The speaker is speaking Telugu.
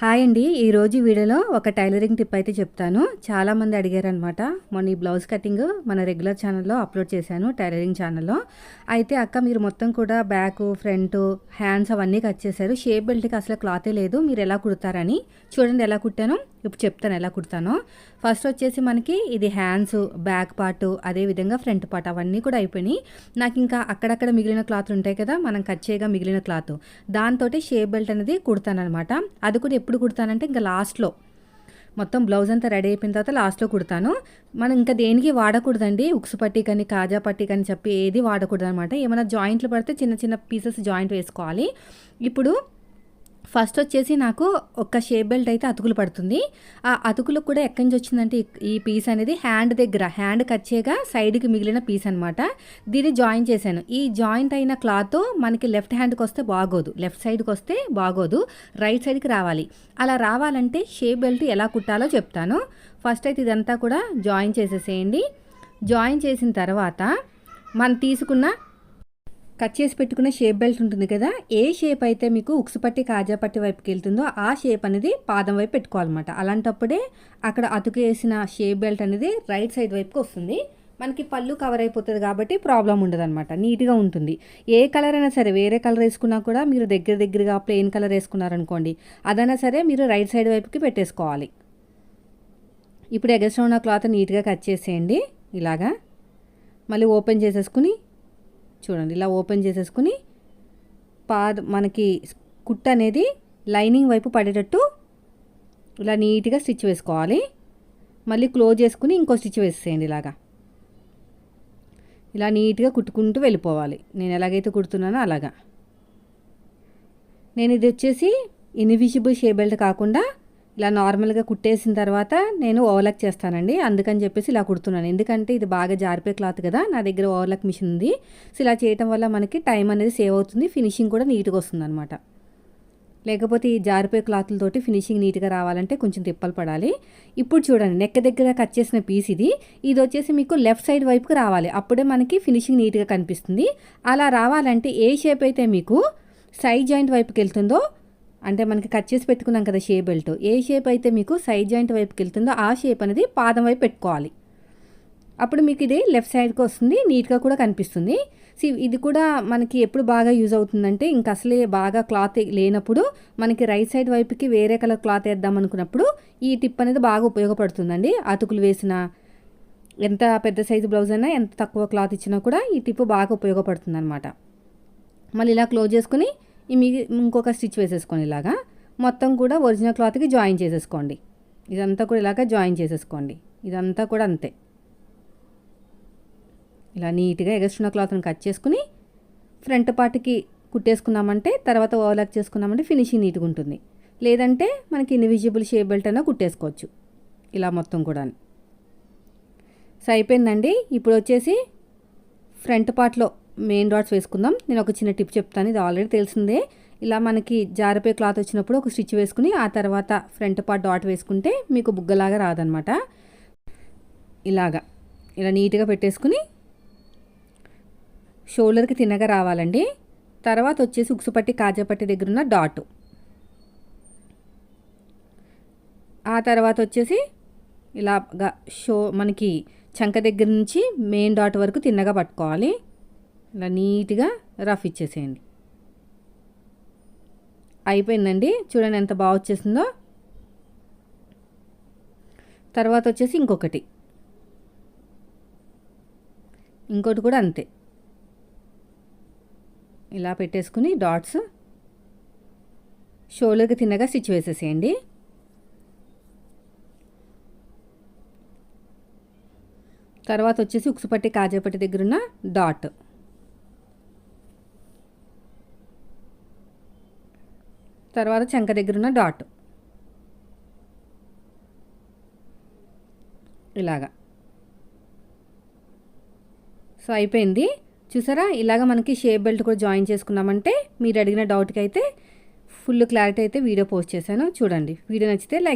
హాయ్ అండి. ఈరోజు వీడియోలో ఒక టైలరింగ్ టిప్ అయితే చెప్తాను. చాలామంది అడిగారనమాట. మొన్న ఈ బ్లౌజ్ కటింగ్ మన రెగ్యులర్ ఛానల్లో అప్లోడ్ చేశాను, టైలరింగ్ ఛానల్లో. అయితే అక్క మీరు మొత్తం కూడా బ్యాక్, ఫ్రంట్, హ్యాండ్స్ అవన్నీ కట్ చేశారు. షేప్ బెల్ట్కి అసలు క్లాతే లేదు, మీరు ఎలా కుడతారని. చూడండి ఎలా కుట్టాను, ఇప్పుడు చెప్తాను ఎలా కుడతానో. ఫస్ట్ వచ్చేసి మనకి ఇది హ్యాండ్స్, బ్యాక్ పార్ట్, అదేవిధంగా ఫ్రంట్ పార్ట్ అవన్నీ కూడా అయిపోయినాయి. నాకు ఇంకా అక్కడక్కడ మిగిలిన క్లాత్ ఉంటాయి కదా, మనం కట్ చేయగా మిగిలిన క్లాత్, దాంతో షేప్ బెల్ట్ అనేది కుడతానమాట. అది కూడా ఎప్పుడు కుడతానంటే ఇంకా లాస్ట్లో, మొత్తం బ్లౌజ్ అంతా రెడీ అయిపోయిన తర్వాత లాస్ట్లో కుడతాను. మనం ఇంకా దేనికి వాడకూడదండి, ఉక్సు పట్టి కానీ కాజా పట్టి కానీ చెప్పి ఏది వాడకూడదు అనమాట. ఏమైనా జాయింట్లు పడితే చిన్న చిన్న పీసెస్ జాయింట్ వేసుకోవాలి. ఇప్పుడు ఫస్ట్ వచ్చేసి నాకు ఒక షేప్ బెల్ట్ అయితే అతుకులు పడుతుంది. ఆ అతుకులకు కూడా ఎక్కడి నుంచి వచ్చిందంటే ఈ పీస్ అనేది హ్యాండ్ దగ్గర, హ్యాండ్ కట్ చేయగా సైడ్కి మిగిలిన పీస్ అనమాట. దీన్ని జాయిన్ చేశాను. ఈ జాయింట్ అయిన క్లాత్ మనకి లెఫ్ట్ హ్యాండ్కి వస్తే బాగోదు, లెఫ్ట్ సైడ్కి వస్తే బాగోదు, రైట్ సైడ్కి రావాలి. అలా రావాలంటే షేప్ బెల్ట్ ఎలా కుట్టాలో చెప్తాను. ఫస్ట్ అయితే ఇదంతా కూడా జాయిన్ చేసేసేయండి. జాయిన్ చేసిన తర్వాత మనం తీసుకున్న కట్ చేసి పెట్టుకున్న షేప్ బెల్ట్ ఉంటుంది కదా, ఏ షేప్ అయితే మీకు ఉక్సు పట్టి కాజా పట్టి వైపుకి వెళ్తుందో ఆ షేప్ అనేది పాదం వైపు పెట్టుకోవాలన్నమాట. అలాంటప్పుడే అక్కడ అతుకు వేసిన షేప్ బెల్ట్ అనేది రైట్ సైడ్ వైపుకి వస్తుంది. మనకి పళ్ళు కవర్ అయిపోతుంది కాబట్టి ప్రాబ్లం ఉండదు అనమాట, నీట్గా ఉంటుంది. ఏ కలర్ అయినా సరే, వేరే కలర్ వేసుకున్నా కూడా మీరు దగ్గరగా ప్లెయిన్ కలర్ వేసుకున్నారనుకోండి, అదైనా సరే మీరు రైట్ సైడ్ వైపుకి పెట్టేసుకోవాలి. ఇప్పుడు ఎగస్ట్రా ఉన్న క్లాత్ నీట్గా కట్ చేసేయండి. ఇలాగా మళ్ళీ ఓపెన్ చేసేసుకుని చూడండి, ఇలా ఓపెన్ చేసేసుకుని మనకి కుట్ట అనేది లైనింగ్ వైపు పడేటట్టు ఇలా నీట్గా స్టిచ్ వేసుకోవాలి. మళ్ళీ క్లోజ్ చేసుకుని ఇంకో స్టిచ్ వేసేయండి. ఇలా నీట్గా కుట్టుకుంటూ వెళ్ళిపోవాలి. నేను ఎలాగైతే కుడుతున్నానో అలాగా. నేను ఇది వచ్చేసి ఇన్విజిబుల్ షేప్ బెల్ట్ కాకుండా ఇలా నార్మల్గా కుట్టేసిన తర్వాత నేను ఓవర్లాక్ చేస్తానండి. అందుకని చెప్పేసి ఇలా కుడుతున్నాను. ఎందుకంటే ఇది బాగా జారిపోయే క్లాత్ కదా, నా దగ్గర ఓవర్లాక్ మిషన్ ఉంది. సో ఇలా చేయటం వల్ల మనకి టైం అనేది సేవ్ అవుతుంది, ఫినిషింగ్ కూడా నీట్గా వస్తుంది అనమాట. లేకపోతే ఈ జారిపోయే క్లాత్లతోటి ఫినిషింగ్ నీట్గా రావాలంటే కొంచెం తిప్పలు పడాలి. ఇప్పుడు చూడండి, నెక్ దగ్గర కట్ చేసిన పీస్ ఇది వచ్చేసి మీకు లెఫ్ట్ సైడ్ వైపుకి రావాలి. అప్పుడే మనకి ఫినిషింగ్ నీట్గా కనిపిస్తుంది. అలా రావాలంటే ఏ షేప్ అయితే మీకు సైడ్ జాయింట్ వైపుకి వెళ్తుందో, అంటే మనకి కట్ చేసి పెట్టుకున్నాం కదా షేప్ బెల్ట్, ఏ షేప్ అయితే మీకు సైడ్ జాయింట్ వైపుకి వెళ్తుందో ఆ షేప్ అనేది పాదం వైపు పెట్టుకోవాలి. అప్పుడు మీకు ఇది లెఫ్ట్ సైడ్కి వస్తుంది, నీట్గా కూడా కనిపిస్తుంది. ఇది కూడా మనకి ఎప్పుడు బాగా యూజ్ అవుతుందంటే ఇంకా అసలే బాగా క్లాత్ లేనప్పుడు, మనకి రైట్ సైడ్ వైపుకి వేరే కలర్ క్లాత్ వేద్దాం అనుకున్నప్పుడు ఈ టిప్ అనేది బాగా ఉపయోగపడుతుందండి. అతుకులు వేసిన, ఎంత పెద్ద సైజు బ్లౌజ్ అయినా, ఎంత తక్కువ క్లాత్ ఇచ్చినా కూడా ఈ టిప్ బాగా ఉపయోగపడుతుంది అనమాట. మళ్ళీ ఇలా క్లోజ్ చేసుకుని ఇంకొక స్టిచ్ వేసేసుకోండి. ఇలాగా మొత్తం కూడా ఒరిజినల్ క్లాత్కి జాయిన్ చేసేసుకోండి. ఇదంతా కూడా ఇలాగా జాయిన్ చేసేసుకోండి. ఇదంతా కూడా అంతే. ఇలా నీట్గా ఎగస్ట్రున్న క్లాత్ని కట్ చేసుకుని ఫ్రంట్ పార్ట్కి కుట్టేసుకున్నామంటే, తర్వాత ఓవర్లాక్ చేసుకున్నామంటే ఫినిషింగ్ నీట్గా ఉంటుంది. లేదంటే మనకి ఇన్విజిబుల్ షేప్ బెల్ట్ అయినా కుట్టేసుకోవచ్చు ఇలా మొత్తం కూడా. సో అయిపోయిందండి. ఇప్పుడు వచ్చేసి ఫ్రంట్ పార్ట్లో మెయిన్ డాట్స్ వేసుకుందాం. నేను ఒక చిన్న టిప్ చెప్తాను, ఇది ఆల్రెడీ తెలిసిందే. ఇలా మనకి జారిపోయే క్లాత్ వచ్చినప్పుడు ఒక స్టిచ్ వేసుకుని ఆ తర్వాత ఫ్రంట్ పార్ట్ డాట్ వేసుకుంటే మీకు బుగ్గలాగా రాదనమాట. ఇలా నీట్గా పెట్టేసుకుని షోల్డర్కి తిన్నగా రావాలండి. తర్వాత వచ్చేసి ఉక్సు పట్టి కాజా పట్టి దగ్గర ఉన్న డాట్, ఆ తర్వాత వచ్చేసి ఇలాగా మనకి చంక దగ్గర నుంచి మెయిన్ డాట్ వరకు తిన్నగా పట్టుకోవాలి. ఇలా నీట్గా రఫ్ ఇచ్చేసేయండి. అయిపోయిందండి. చూడండి ఎంత బాగా వచ్చేసిందో. తర్వాత వచ్చేసి ఇంకొకటి కూడా అంతే. ఇలా పెట్టేసుకుని డాట్స్ షోల్డర్కి తిన్నగా స్టిచ్ వేసేసేయండి. తర్వాత వచ్చేసి ఉక్సు పట్టి కాజా పట్టి దగ్గర ఉన్న డాట్, తర్వాత చంక దగ్గర ఉన్న డాట్, ఇలాగా. సో అయిపోయింది. చూసారా, ఇలాగ మనకి షేప్ బెల్ట్ కూడా జాయిన్ చేసుకున్నామంటే మీరు అడిగిన డౌట్కి అయితే ఫుల్ క్లారిటీ అయితే వీడియో పోస్ట్ చేశాను. చూడండి, వీడియో నచ్చితే లైక్